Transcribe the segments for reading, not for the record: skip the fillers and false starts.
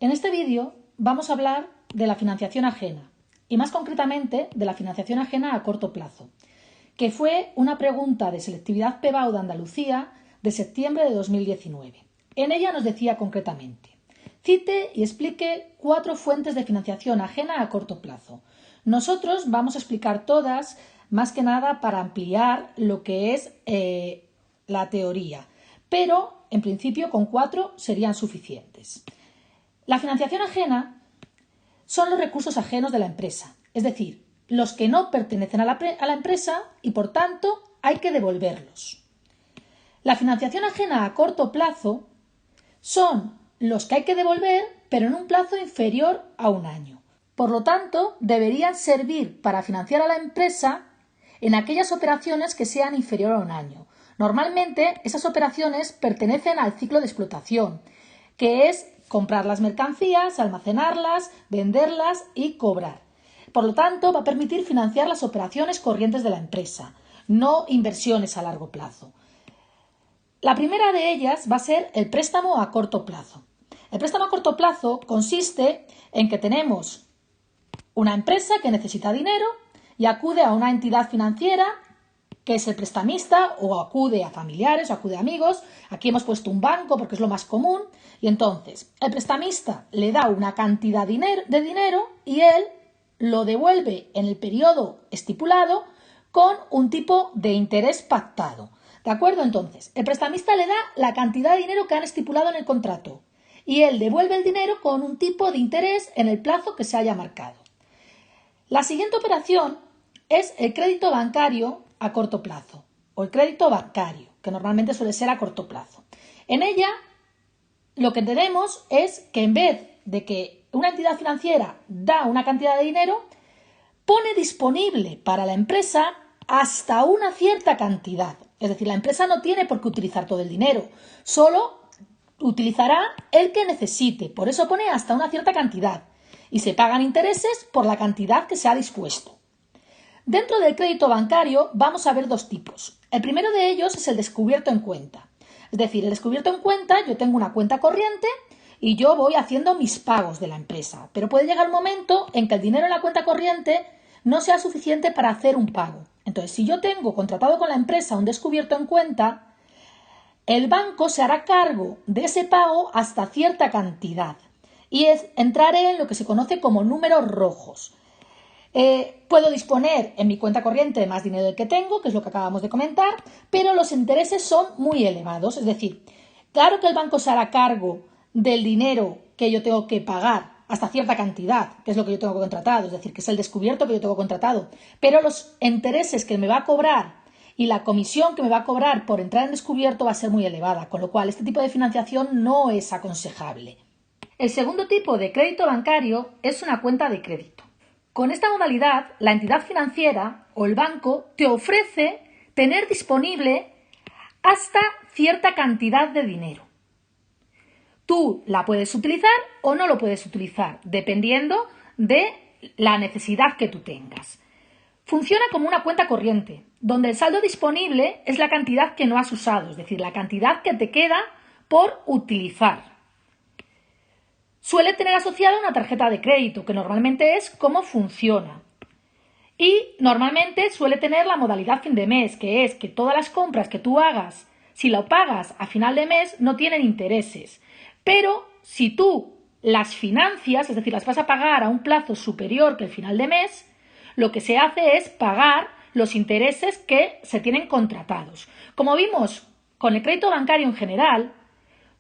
En este vídeo vamos a hablar de la financiación ajena y más concretamente de la financiación ajena a corto plazo, que fue una pregunta de selectividad PBAU de Andalucía de septiembre de 2019. En ella nos decía concretamente: cite y explique 4 fuentes de financiación ajena a corto plazo. Nosotros vamos a explicar todas, más que nada para ampliar lo que es la teoría, pero en principio con 4 serían suficientes. La financiación ajena son los recursos ajenos de la empresa, es decir, los que no pertenecen a la empresa y por tanto hay que devolverlos. La financiación ajena a corto plazo son los que hay que devolver, pero en un plazo inferior a 1 año. Por lo tanto, deberían servir para financiar a la empresa en aquellas operaciones que sean inferior a 1 año. Normalmente, esas operaciones pertenecen al ciclo de explotación, que es comprar las mercancías, almacenarlas, venderlas y cobrar. Por lo tanto, va a permitir financiar las operaciones corrientes de la empresa, no inversiones a largo plazo. La primera de ellas va a ser el préstamo a corto plazo. El préstamo a corto plazo consiste en que tenemos una empresa que necesita dinero y acude a una entidad financiera que es el prestamista, o acude a familiares o acude a amigos. Aquí hemos puesto un banco porque es lo más común, y entonces el prestamista le da una cantidad de dinero y él lo devuelve en el periodo estipulado con un tipo de interés pactado. ¿De acuerdo? Entonces, el prestamista le da la cantidad de dinero que han estipulado en el contrato y él devuelve el dinero con un tipo de interés en el plazo que se haya marcado. La siguiente operación es el crédito bancario a corto plazo o el crédito bancario, que normalmente suele ser a corto plazo. En ella lo que tenemos es que en vez de que una entidad financiera da una cantidad de dinero, pone disponible para la empresa hasta una cierta cantidad. Es decir, la empresa no tiene por qué utilizar todo el dinero, solo utilizará el que necesite. Por eso pone hasta una cierta cantidad y se pagan intereses por la cantidad que se ha dispuesto. Dentro del crédito bancario vamos a ver 2 tipos. El primero de ellos es el descubierto en cuenta. Es decir, el descubierto en cuenta, yo tengo una cuenta corriente y yo voy haciendo mis pagos de la empresa. Pero puede llegar un momento en que el dinero en la cuenta corriente no sea suficiente para hacer un pago. Entonces, si yo tengo contratado con la empresa un descubierto en cuenta, el banco se hará cargo de ese pago hasta cierta cantidad y entraré en lo que se conoce como números rojos. Puedo disponer en mi cuenta corriente de más dinero del que tengo, que es lo que acabamos de comentar, pero los intereses son muy elevados. Es decir, claro que el banco se hará cargo del dinero que yo tengo que pagar hasta cierta cantidad, que es lo que yo tengo contratado, es decir, que es el descubierto que yo tengo contratado, pero los intereses que me va a cobrar y la comisión que me va a cobrar por entrar en descubierto va a ser muy elevada, con lo cual este tipo de financiación no es aconsejable. El segundo tipo de crédito bancario es una cuenta de crédito. Con esta modalidad, la entidad financiera o el banco te ofrece tener disponible hasta cierta cantidad de dinero. Tú la puedes utilizar o no lo puedes utilizar, dependiendo de la necesidad que tú tengas. Funciona como una cuenta corriente, donde el saldo disponible es la cantidad que no has usado, es decir, la cantidad que te queda por utilizar. Suele tener asociada una tarjeta de crédito, que normalmente es cómo funciona. Y normalmente suele tener la modalidad fin de mes, que es que todas las compras que tú hagas, si lo pagas a final de mes, no tienen intereses. Pero si tú las financias, es decir, las vas a pagar a un plazo superior que el final de mes, lo que se hace es pagar los intereses que se tienen contratados. Como vimos con el crédito bancario en general,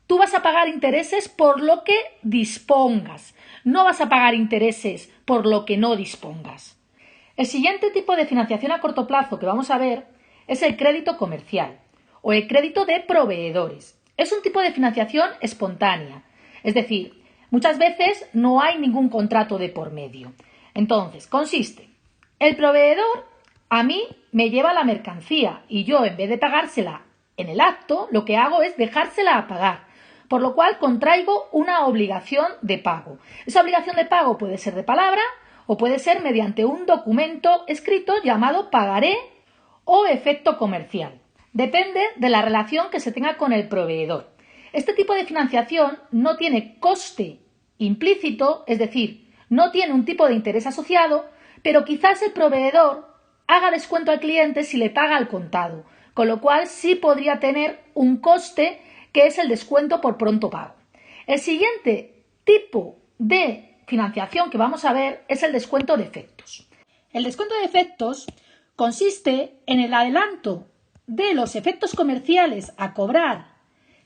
tú vas a pagar intereses por lo que dispongas, no vas a pagar intereses por lo que no dispongas. El siguiente tipo de financiación a corto plazo que vamos a ver es el crédito comercial o el crédito de proveedores. Es un tipo de financiación espontánea, es decir, muchas veces no hay ningún contrato de por medio. Entonces, consiste: el proveedor a mí me lleva la mercancía y yo, en vez de pagársela en el acto, lo que hago es dejársela a pagar, por lo cual contraigo una obligación de pago. Esa obligación de pago puede ser de palabra o puede ser mediante un documento escrito llamado pagaré o efecto comercial. Depende de la relación que se tenga con el proveedor. Este tipo de financiación no tiene coste implícito, es decir, no tiene un tipo de interés asociado, pero quizás el proveedor haga descuento al cliente si le paga al contado, con lo cual sí podría tener un coste que es el descuento por pronto pago. El siguiente tipo de financiación que vamos a ver es el descuento de efectos. El descuento de efectos consiste en el adelanto de los efectos comerciales a cobrar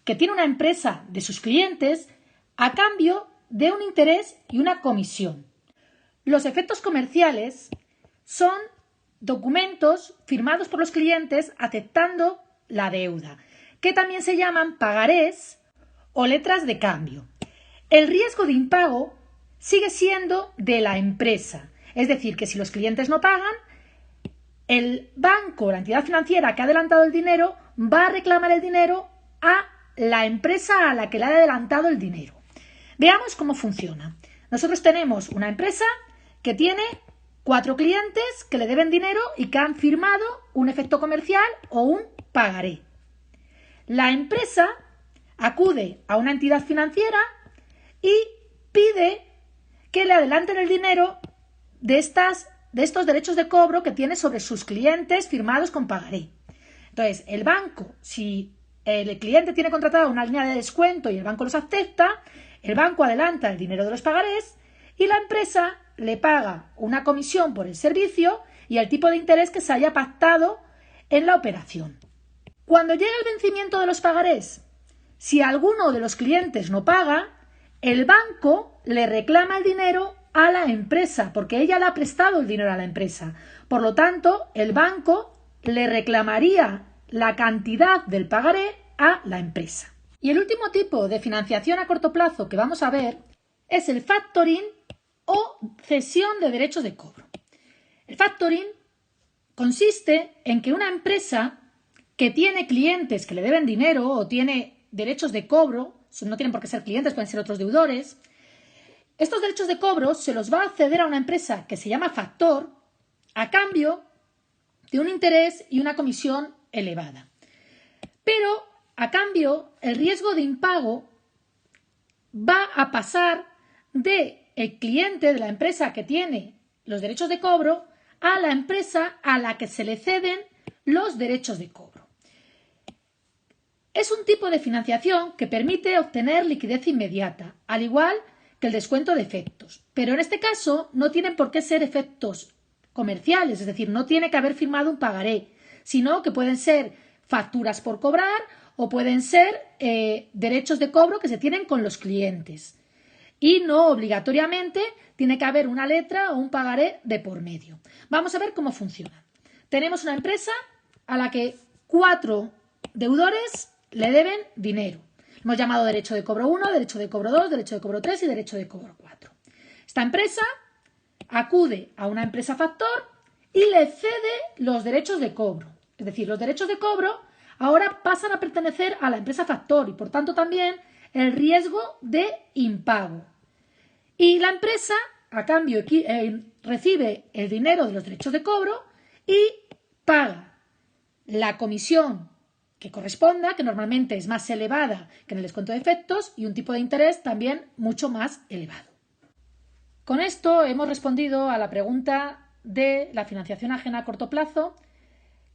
que tiene una empresa de sus clientes a cambio de un interés y una comisión. Los efectos comerciales son documentos firmados por los clientes aceptando la deuda, que también se llaman pagarés o letras de cambio. El riesgo de impago sigue siendo de la empresa, es decir, que si los clientes no pagan, el banco o la entidad financiera que ha adelantado el dinero va a reclamar el dinero a la empresa a la que le ha adelantado el dinero. Veamos cómo funciona. Nosotros tenemos una empresa que tiene 4 clientes que le deben dinero y que han firmado un efecto comercial o un pagaré. La empresa acude a una entidad financiera y pide que le adelanten el dinero de estos derechos de cobro que tiene sobre sus clientes firmados con pagaré. Entonces, el banco, si el cliente tiene contratada una línea de descuento y el banco los acepta, el banco adelanta el dinero de los pagarés y la empresa le paga una comisión por el servicio y el tipo de interés que se haya pactado en la operación. Cuando llega el vencimiento de los pagarés, si alguno de los clientes no paga, el banco le reclama el dinero a la empresa, porque ella le ha prestado el dinero a la empresa. Por lo tanto, el banco le reclamaría la cantidad del pagaré a la empresa. Y el último tipo de financiación a corto plazo que vamos a ver es el factoring o cesión de derechos de cobro. El factoring consiste en que una empresa que tiene clientes que le deben dinero o tiene derechos de cobro, no tienen por qué ser clientes, pueden ser otros deudores, estos derechos de cobro se los va a ceder a una empresa que se llama factor a cambio de un interés y una comisión elevada. Pero, a cambio, el riesgo de impago va a pasar del cliente de la empresa que tiene los derechos de cobro a la empresa a la que se le ceden los derechos de cobro. Es un tipo de financiación que permite obtener liquidez inmediata, al igual que el descuento de efectos. Pero en este caso no tienen por qué ser efectos comerciales, es decir, no tiene que haber firmado un pagaré, sino que pueden ser facturas por cobrar o pueden ser derechos de cobro que se tienen con los clientes. Y no obligatoriamente tiene que haber una letra o un pagaré de por medio. Vamos a ver cómo funciona. Tenemos una empresa a la que 4 deudores le deben dinero. Hemos llamado derecho de cobro 1, derecho de cobro 2, derecho de cobro 3 y derecho de cobro 4. Esta empresa acude a una empresa factor y le cede los derechos de cobro. Es decir, los derechos de cobro ahora pasan a pertenecer a la empresa factor y, por tanto, también el riesgo de impago. Y la empresa, a cambio, recibe el dinero de los derechos de cobro y paga la comisión que corresponda, que normalmente es más elevada que en el descuento de efectos, y un tipo de interés también mucho más elevado. Con esto hemos respondido a la pregunta de la financiación ajena a corto plazo,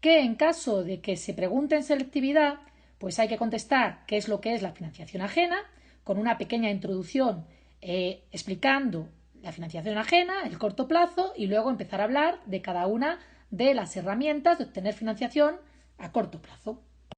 que en caso de que se pregunte en selectividad, pues hay que contestar qué es lo que es la financiación ajena, con una pequeña introducción explicando la financiación ajena, el corto plazo, y luego empezar a hablar de cada una de las herramientas de obtener financiación a corto plazo.